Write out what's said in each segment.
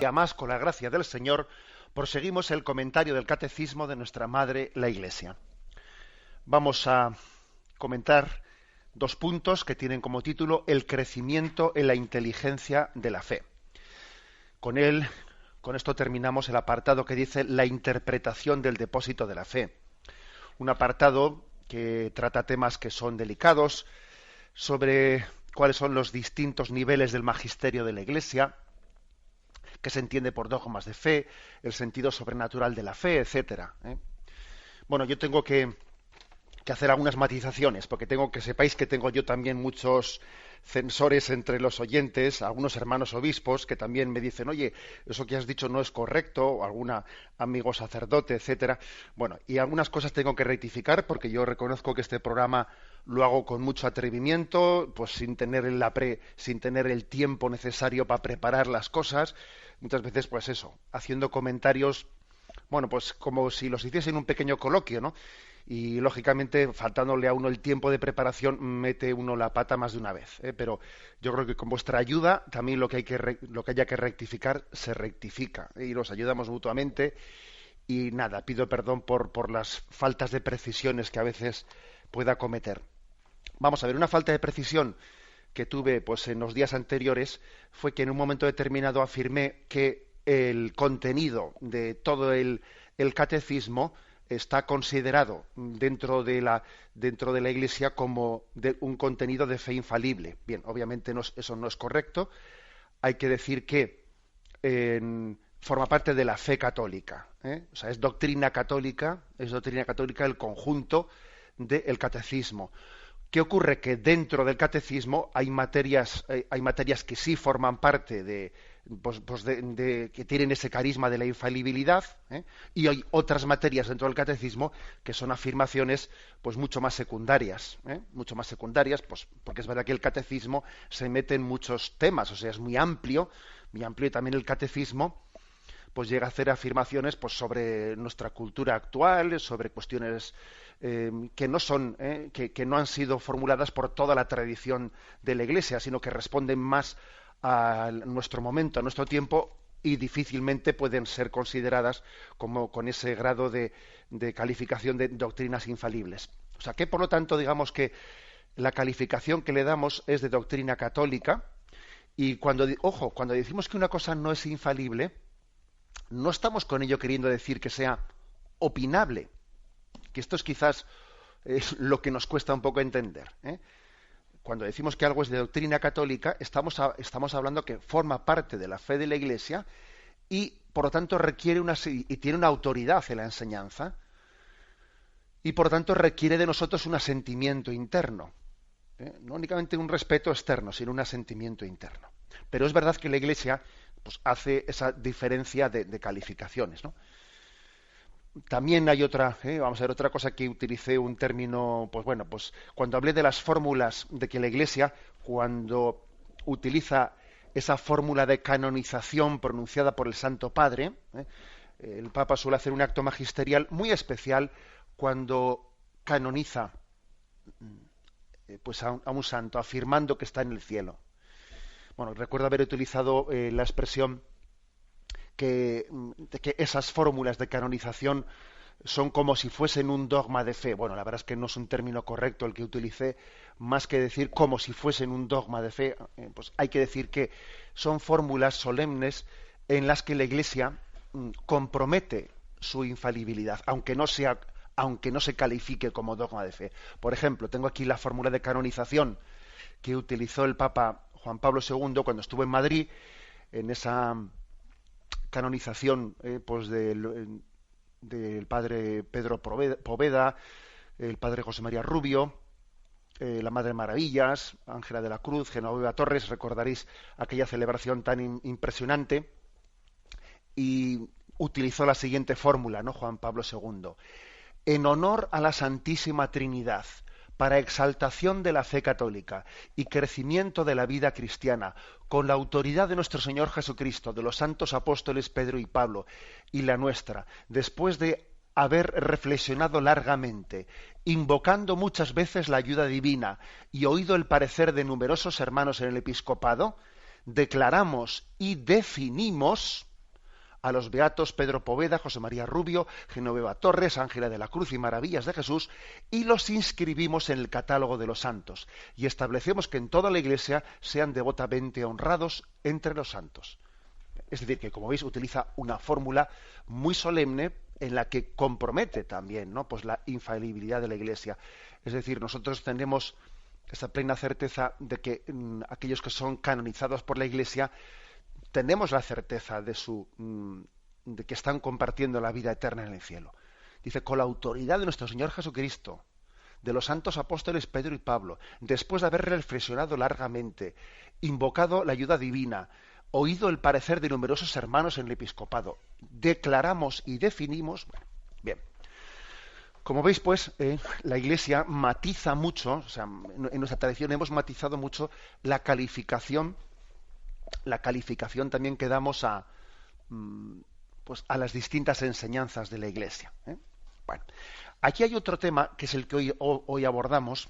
día más, con la gracia del Señor, proseguimos el comentario del Catecismo de nuestra Madre, la Iglesia. Vamos a comentar dos puntos que tienen como título el crecimiento en la inteligencia de la fe. Con esto terminamos el apartado que dice la interpretación del depósito de la fe. Un apartado que trata temas que son delicados, sobre cuáles son los distintos niveles del magisterio de la Iglesia, qué se entiende por dogmas de fe, el sentido sobrenatural de la fe, etcétera. Bueno, yo tengo que hacer algunas matizaciones, porque sepáis que tengo yo también muchos censores entre los oyentes, algunos hermanos obispos que también me dicen, oye, eso que has dicho no es correcto, o algún amigo sacerdote, etcétera. Bueno, y algunas cosas tengo que rectificar, porque yo reconozco que este programa lo hago con mucho atrevimiento, pues sin tener el tiempo necesario para preparar las cosas. Muchas veces, pues eso, haciendo comentarios, bueno, pues como si los hiciese en un pequeño coloquio, ¿no? Y lógicamente, faltándole a uno el tiempo de preparación, mete uno la pata más de una vez, ¿eh? Pero yo creo que con vuestra ayuda también lo que haya que rectificar se rectifica, ¿eh? Y nos ayudamos mutuamente. Y nada, pido perdón por las faltas de precisiones que a veces pueda cometer. Vamos a ver, una falta de precisión que tuve pues en los días anteriores fue que en un momento determinado afirmé que el contenido de todo el catecismo está considerado dentro de la Iglesia como un contenido de fe infalible. Bien, obviamente eso no es correcto. Hay que decir que forma parte de la fe católica, ¿eh? O sea, es doctrina católica el conjunto del catecismo. ¿Qué ocurre? Que dentro del catecismo hay materias que sí forman parte que tienen ese carisma de la infalibilidad, ¿eh? Y hay otras materias dentro del catecismo que son afirmaciones pues mucho más secundarias, pues porque es verdad que el catecismo se mete en muchos temas, o sea, es muy amplio y también el catecismo pues llega a hacer afirmaciones pues sobre nuestra cultura actual, sobre cuestiones que no han sido formuladas por toda la tradición de la Iglesia, sino que responden más a nuestro momento, a nuestro tiempo, y difícilmente pueden ser consideradas como con ese grado de calificación de doctrinas infalibles. O sea que, por lo tanto, digamos que la calificación que le damos es de doctrina católica, y cuando decimos que una cosa no es infalible, no estamos con ello queriendo decir que sea opinable, que esto es quizás lo que nos cuesta un poco entender, ¿eh? Cuando decimos que algo es de doctrina católica, estamos hablando que forma parte de la fe de la Iglesia y, por lo tanto, tiene una autoridad en la enseñanza y, por lo tanto, requiere de nosotros un asentimiento interno, ¿eh? No únicamente un respeto externo, sino un asentimiento interno. Pero es verdad que la Iglesia pues hace esa diferencia de calificaciones, ¿no? También hay vamos a ver, otra cosa que utilicé un término, pues bueno, pues cuando hablé de las fórmulas de que la Iglesia, cuando utiliza esa fórmula de canonización pronunciada por el Santo Padre, el Papa suele hacer un acto magisterial muy especial cuando canoniza pues a un santo, afirmando que está en el cielo. Bueno, recuerdo haber utilizado la expresión de que esas fórmulas de canonización son como si fuesen un dogma de fe. Bueno, la verdad es que no es un término correcto el que utilicé, más que decir como si fuesen un dogma de fe, pues hay que decir que son fórmulas solemnes en las que la Iglesia compromete su infalibilidad, aunque no se califique como dogma de fe. Por ejemplo, tengo aquí la fórmula de canonización que utilizó el Papa Juan Pablo II cuando estuvo en Madrid, en esa canonización pues del padre Pedro Poveda, el padre José María Rubio, la Madre Maravillas, Ángela de la Cruz, Genoveva Torres. Recordaréis aquella celebración tan impresionante, y utilizó la siguiente fórmula, ¿no? Juan Pablo II: en honor a la Santísima Trinidad, para exaltación de la fe católica y crecimiento de la vida cristiana, con la autoridad de nuestro Señor Jesucristo, de los santos apóstoles Pedro y Pablo, y la nuestra, después de haber reflexionado largamente, invocando muchas veces la ayuda divina y oído el parecer de numerosos hermanos en el episcopado, declaramos y definimos a los beatos Pedro Poveda, José María Rubio, Genoveva Torres, Ángela de la Cruz y Maravillas de Jesús, y los inscribimos en el catálogo de los santos, y establecemos que en toda la Iglesia sean devotamente honrados entre los santos. Es decir, que como veis utiliza una fórmula muy solemne en la que compromete también, ¿no?, pues la infalibilidad de la Iglesia. Es decir, nosotros tenemos esa plena certeza de que aquellos que son canonizados por la Iglesia tenemos la certeza de que están compartiendo la vida eterna en el cielo. Dice, con la autoridad de nuestro Señor Jesucristo, de los santos apóstoles Pedro y Pablo, después de haber reflexionado largamente, invocado la ayuda divina, oído el parecer de numerosos hermanos en el episcopado, declaramos y definimos. Bueno, bien. Como veis, pues, la Iglesia matiza mucho, o sea, en nuestra tradición hemos matizado mucho la calificación también que damos pues, a las distintas enseñanzas de la Iglesia. Bueno, aquí hay otro tema que es el que hoy abordamos,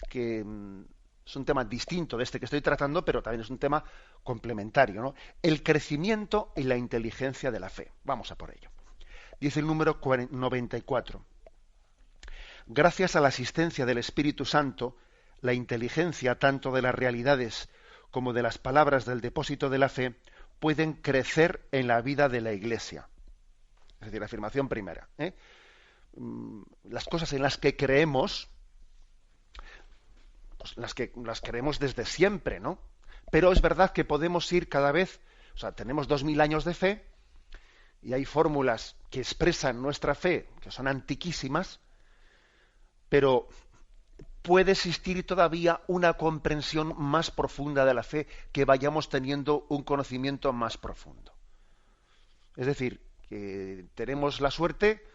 que es un tema distinto de este que estoy tratando, pero también es un tema complementario, ¿no? El crecimiento y la inteligencia de la fe. Vamos a por ello. Dice el número 94. Gracias a la asistencia del Espíritu Santo, la inteligencia tanto de las realidades como de las palabras del depósito de la fe pueden crecer en la vida de la Iglesia. Es decir, la afirmación primera. Las cosas en las que creemos, pues las creemos desde siempre, ¿no? Pero es verdad que podemos ir cada vez, o sea, tenemos 2000 años de fe y hay fórmulas que expresan nuestra fe que son antiquísimas, pero puede existir todavía una comprensión más profunda de la fe, que vayamos teniendo un conocimiento más profundo. Es decir, que tenemos la suerte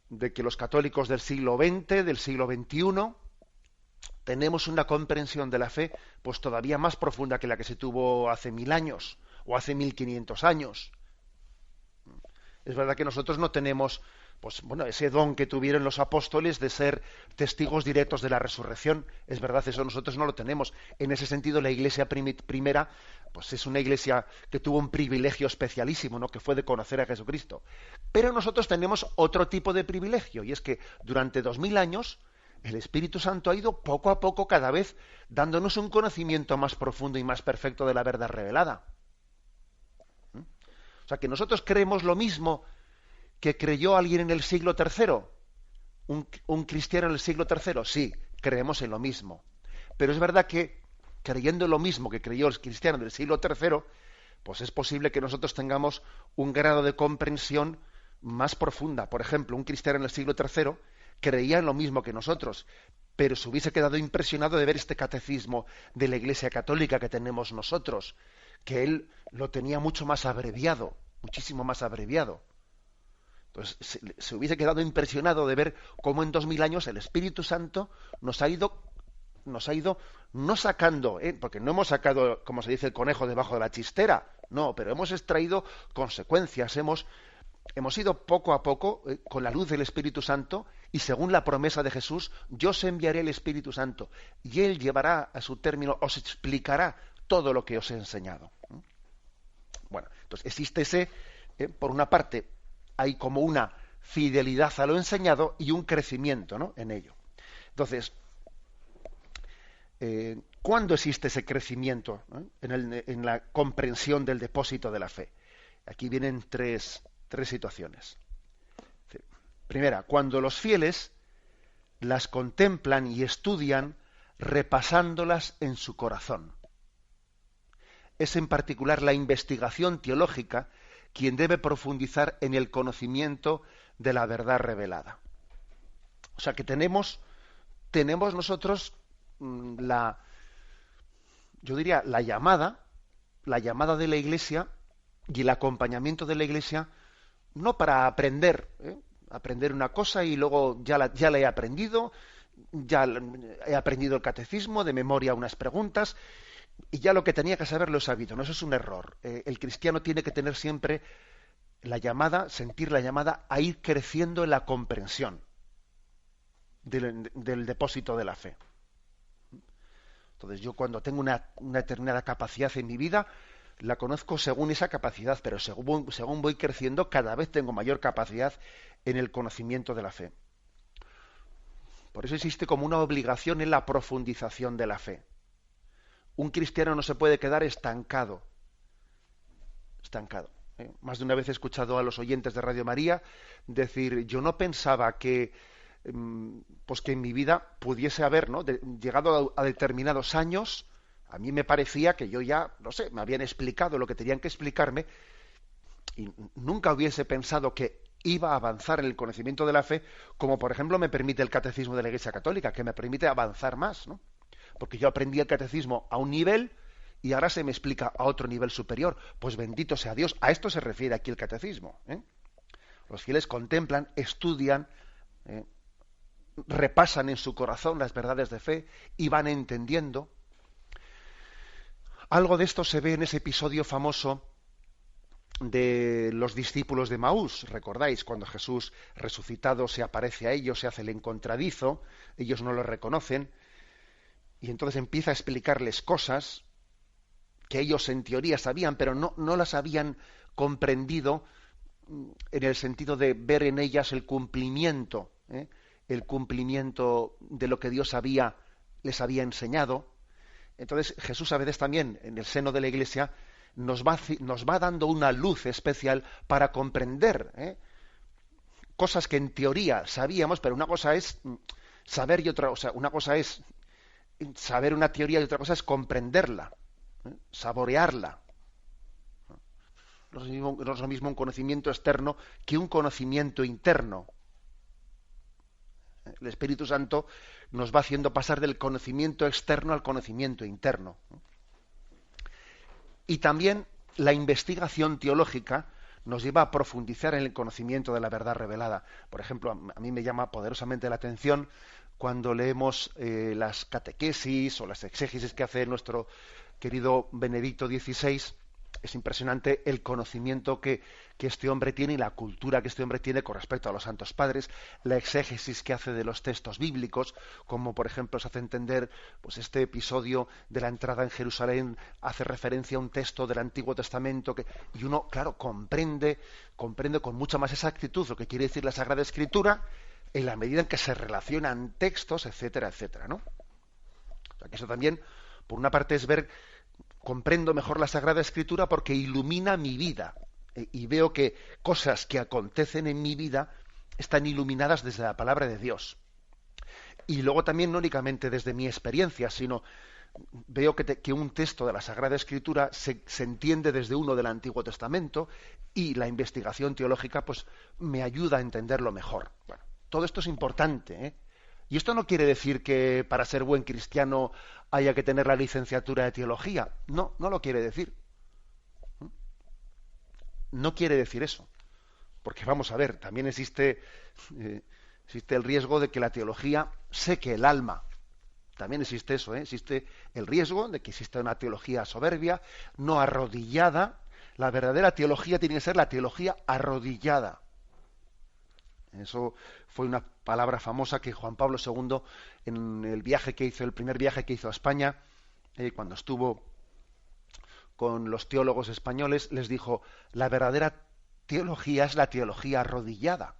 de que los católicos del siglo XX, del siglo XXI, tenemos una comprensión de la fe pues todavía más profunda que la que se tuvo hace 1000 años o hace 1500 años. Es verdad que nosotros no tenemos pues bueno, ese don que tuvieron los apóstoles de ser testigos directos de la resurrección. Es verdad, eso nosotros no lo tenemos. En ese sentido, la Iglesia primera pues es una Iglesia que tuvo un privilegio especialísimo, ¿no?, que fue de conocer a Jesucristo. Pero nosotros tenemos otro tipo de privilegio, y es que durante 2000 años el Espíritu Santo ha ido poco a poco cada vez dándonos un conocimiento más profundo y más perfecto de la verdad revelada. O sea, que nosotros creemos lo mismo que creyó alguien en el siglo III, un cristiano en el siglo III, sí, creemos en lo mismo. Pero es verdad que creyendo lo mismo que creyó el cristiano del siglo III, pues es posible que nosotros tengamos un grado de comprensión más profunda. Por ejemplo, un cristiano en el siglo III creía en lo mismo que nosotros, pero se hubiese quedado impresionado de ver este catecismo de la Iglesia Católica que tenemos nosotros, que él lo tenía mucho más abreviado, muchísimo más abreviado. Entonces se hubiese quedado impresionado de ver cómo en 2000 años el Espíritu Santo nos ha ido no sacando, porque no hemos sacado, como se dice, el conejo debajo de la chistera, no, pero hemos extraído consecuencias, hemos ido poco a poco con la luz del Espíritu Santo, y según la promesa de Jesús, yo os enviaré el Espíritu Santo y él llevará a su término, os explicará todo lo que os he enseñado. Bueno, entonces existe por una parte, hay como una fidelidad a lo enseñado y un crecimiento, ¿no?, en ello. Entonces, ¿cuándo existe ese crecimiento, ¿no?, en la comprensión del depósito de la fe? Aquí vienen tres situaciones. Primera, cuando los fieles las contemplan y estudian repasándolas en su corazón. Es en particular la investigación teológica quien debe profundizar en el conocimiento de la verdad revelada. O sea que tenemos nosotros yo diría la llamada de la Iglesia y el acompañamiento de la Iglesia, no para aprender una cosa y luego ya la he aprendido, ya he aprendido el catecismo de memoria, unas preguntas, y ya lo que tenía que saber lo he sabido. No, eso es un error. El cristiano tiene que tener siempre sentir la llamada a ir creciendo en la comprensión del depósito de la fe. Entonces yo cuando tengo una determinada capacidad en mi vida, la conozco según esa capacidad, pero según voy creciendo, cada vez tengo mayor capacidad en el conocimiento de la fe. Por eso existe como una obligación en la profundización de la fe. Un cristiano no se puede quedar estancado. Más de una vez he escuchado a los oyentes de Radio María decir, yo no pensaba que, pues que en mi vida pudiese haber, ¿no?, llegado a determinados años. A mí me parecía que yo ya, no sé, me habían explicado lo que tenían que explicarme y nunca hubiese pensado que iba a avanzar en el conocimiento de la fe, como por ejemplo me permite el catecismo de la Iglesia Católica, que me permite avanzar más, ¿no? Porque yo aprendí el catecismo a un nivel y ahora se me explica a otro nivel superior. Pues bendito sea Dios. A esto se refiere aquí el catecismo, ¿eh? Los fieles contemplan, estudian, repasan en su corazón las verdades de fe y van entendiendo. Algo de esto se ve en ese episodio famoso de los discípulos de Maús. ¿Recordáis? Cuando Jesús resucitado se aparece a ellos, se hace el encontradizo, ellos no lo reconocen, y entonces empieza a explicarles cosas que ellos en teoría sabían, pero no las habían comprendido en el sentido de ver en ellas el cumplimiento de lo que Dios les había enseñado. Entonces Jesús a veces también en el seno de la Iglesia nos va dando una luz especial para comprender cosas que en teoría sabíamos, pero una cosa es saber y otra, o sea, una cosa es saber una teoría y otra cosa es comprenderla, saborearla. No es lo mismo un conocimiento externo que un conocimiento interno. El Espíritu Santo nos va haciendo pasar del conocimiento externo al conocimiento interno. Y también la investigación teológica nos lleva a profundizar en el conocimiento de la verdad revelada. Por ejemplo, a mí me llama poderosamente la atención cuando leemos las catequesis o las exégesis que hace nuestro querido Benedicto XVI. Es impresionante el conocimiento que este hombre tiene y la cultura que este hombre tiene con respecto a los santos padres, la exégesis que hace de los textos bíblicos, como por ejemplo se hace entender, pues este episodio de la entrada en Jerusalén hace referencia a un texto del Antiguo Testamento y uno, claro, comprende con mucha más exactitud lo que quiere decir la Sagrada Escritura en la medida en que se relacionan textos, etcétera, etcétera, ¿no? O sea, que eso también, por una parte, es comprendo mejor la Sagrada Escritura porque ilumina mi vida y veo que cosas que acontecen en mi vida están iluminadas desde la palabra de Dios. Y luego también no únicamente desde mi experiencia, sino veo que un texto de la Sagrada Escritura se entiende desde uno del Antiguo Testamento y la investigación teológica pues me ayuda a entenderlo mejor. Bueno, todo esto es importante, ¿eh? Y esto no quiere decir que para ser buen cristiano haya que tener la licenciatura de teología. No lo quiere decir. No quiere decir eso. Porque vamos a ver, también existe el riesgo de que la teología seque el alma. También existe eso, ¿eh? Existe el riesgo de que exista una teología soberbia, no arrodillada. La verdadera teología tiene que ser la teología arrodillada. Eso fue una palabra famosa que Juan Pablo II, en el primer viaje que hizo a España, cuando estuvo con los teólogos españoles, les dijo: la verdadera teología es la teología arrodillada.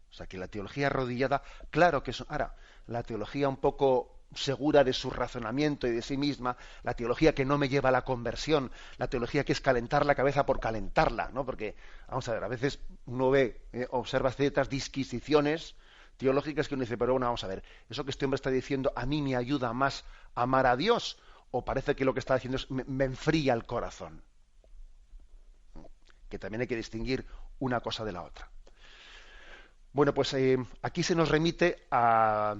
O sea, que la teología arrodillada, claro que es... Ahora, la teología un poco segura de su razonamiento y de sí misma, la teología que no me lleva a la conversión, la teología que es calentar la cabeza por calentarla, ¿no? Porque, vamos a ver, a veces uno observa ciertas disquisiciones teológicas que uno dice, pero bueno, vamos a ver, eso que este hombre está diciendo a mí me ayuda más a amar a Dios, o parece que lo que está diciendo es me enfría el corazón. Que también hay que distinguir una cosa de la otra. Bueno, pues aquí se nos remite a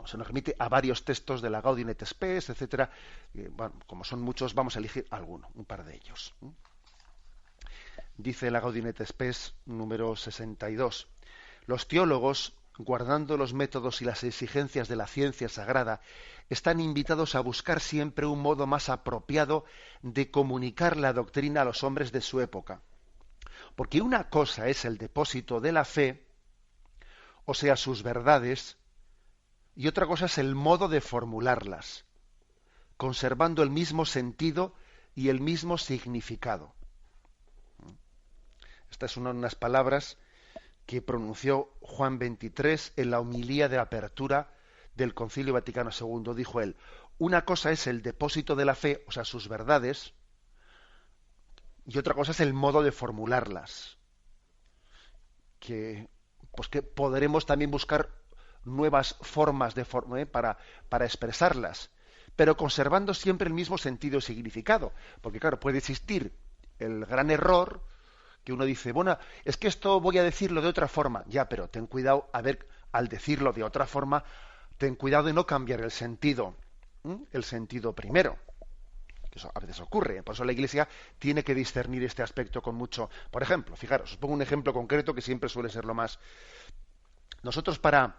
se nos remite a varios textos de la Gaudium et Spes, etcétera. Bueno, como son muchos, vamos a elegir un par de ellos. Dice la Gaudium et Spes número 62. Los teólogos, guardando los métodos y las exigencias de la ciencia sagrada, están invitados a buscar siempre un modo más apropiado de comunicar la doctrina a los hombres de su época. Porque una cosa es el depósito de la fe, o sea, sus verdades, y otra cosa es el modo de formularlas. conservando el mismo sentido y el mismo significado. Estas son unas palabras que pronunció Juan XXIII en la homilía de apertura del Concilio Vaticano II. Dijo él: una cosa es el depósito de la fe, o sea, sus verdades, y otra cosa es el modo de formularlas. Que podremos también buscar nuevas formas para expresarlas, pero conservando siempre el mismo sentido y significado. Porque claro, puede existir el gran error que uno dice, bueno, es que esto voy a decirlo de otra forma. Ya, pero ten cuidado, al decirlo de otra forma, ten cuidado de no cambiar el sentido primero. Eso a veces ocurre. Por eso la Iglesia tiene que discernir este aspecto con mucho. Por ejemplo, fijaros, os pongo un ejemplo concreto que siempre suele ser lo más. Nosotros para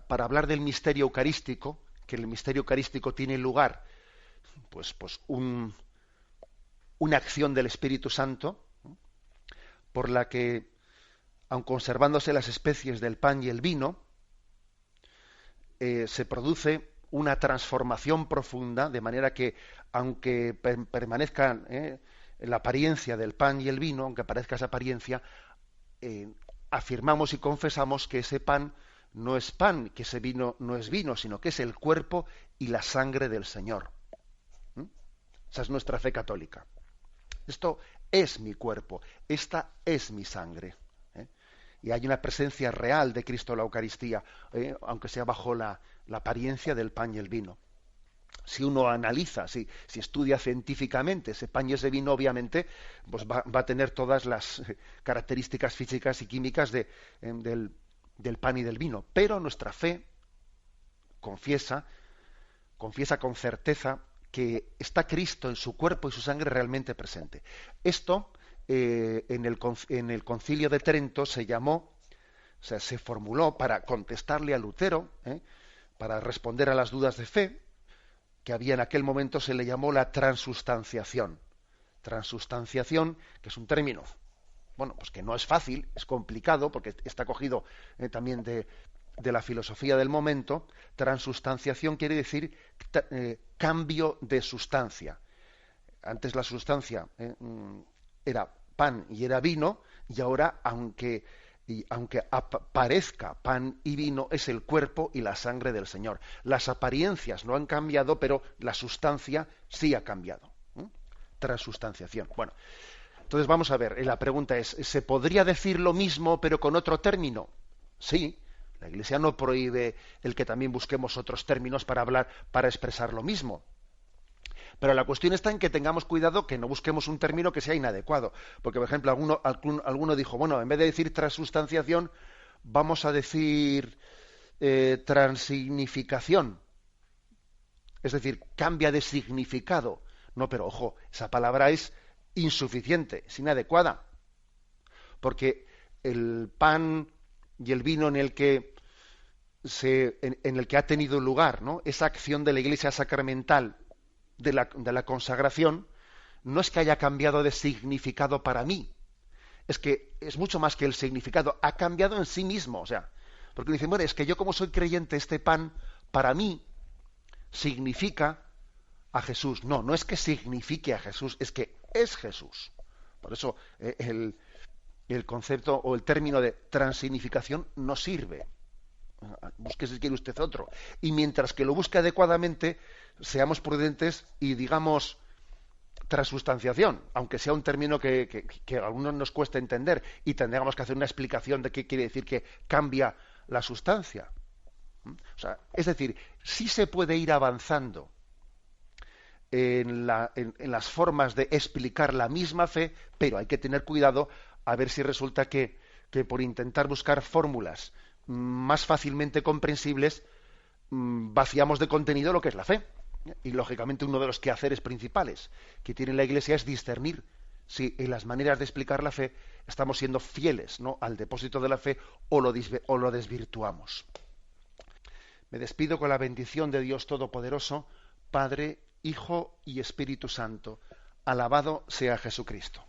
hablar del misterio eucarístico, que el misterio eucarístico tiene lugar, pues una acción del Espíritu Santo, por la que, aun conservándose las especies del pan y el vino, se produce una transformación profunda, de manera que, aunque permanezcan la apariencia del pan y el vino, aunque aparezca esa apariencia, afirmamos y confesamos que ese pan no es pan, que ese vino no es vino, sino que es el cuerpo y la sangre del Señor. Esa es nuestra fe católica. Esto es mi cuerpo, esta es mi sangre. Y hay una presencia real de Cristo en la Eucaristía, aunque sea bajo la apariencia del pan y el vino. Si uno analiza, si estudia científicamente ese pan y ese vino, obviamente pues va a tener todas las características físicas y químicas del pan y del vino. Pero nuestra fe confiesa con certeza que está Cristo en su cuerpo y su sangre realmente presente. Esto en el Concilio de Trento se formuló para contestarle a Lutero, para responder a las dudas de fe que había en aquel momento. Se le llamó la transustanciación. Transustanciación, que es un término, pues que no es fácil, es complicado, porque está cogido también de la filosofía del momento. Transustanciación quiere decir cambio de sustancia. Antes la sustancia era pan y era vino, y ahora, aunque parezca pan y vino, es el cuerpo y la sangre del Señor. Las apariencias no han cambiado, pero la sustancia sí ha cambiado. Transustanciación. Bueno, entonces vamos a ver, la pregunta es, ¿se podría decir lo mismo pero con otro término? Sí, la Iglesia no prohíbe el que también busquemos otros términos para expresar lo mismo. Pero la cuestión está en que tengamos cuidado que no busquemos un término que sea inadecuado. Porque, por ejemplo, alguno dijo, bueno, en vez de decir transustanciación, vamos a decir transignificación. Es decir, cambia de significado. No, pero ojo, esa palabra es insuficiente, es inadecuada. Porque el pan y el vino en el que ha tenido lugar, ¿no?, esa acción de la Iglesia sacramental de la consagración, no es que haya cambiado de significado para mí, es que es mucho más que el significado, ha cambiado en sí mismo. O sea, porque dicen, bueno, es que yo, como soy creyente, este pan para mí significa a Jesús. No, no es que signifique a Jesús, es que es Jesús. Por eso el concepto o el término de transignificación no sirve. Busque, si quiere usted, otro. Y mientras que lo busque adecuadamente, seamos prudentes y digamos transustanciación, aunque sea un término que a algunos nos cuesta entender, y tendríamos que hacer una explicación de qué quiere decir que cambia la sustancia. O sea, es decir, sí se puede ir avanzando en las formas de explicar la misma fe, pero hay que tener cuidado a ver si resulta que por intentar buscar fórmulas más fácilmente comprensibles, vaciamos de contenido lo que es la fe. Y lógicamente uno de los quehaceres principales que tiene la Iglesia es discernir si en las maneras de explicar la fe estamos siendo fieles, ¿no?, al depósito de la fe, o lo desvirtuamos. Me despido con la bendición de Dios Todopoderoso, Padre, Hijo y Espíritu Santo. Alabado sea Jesucristo.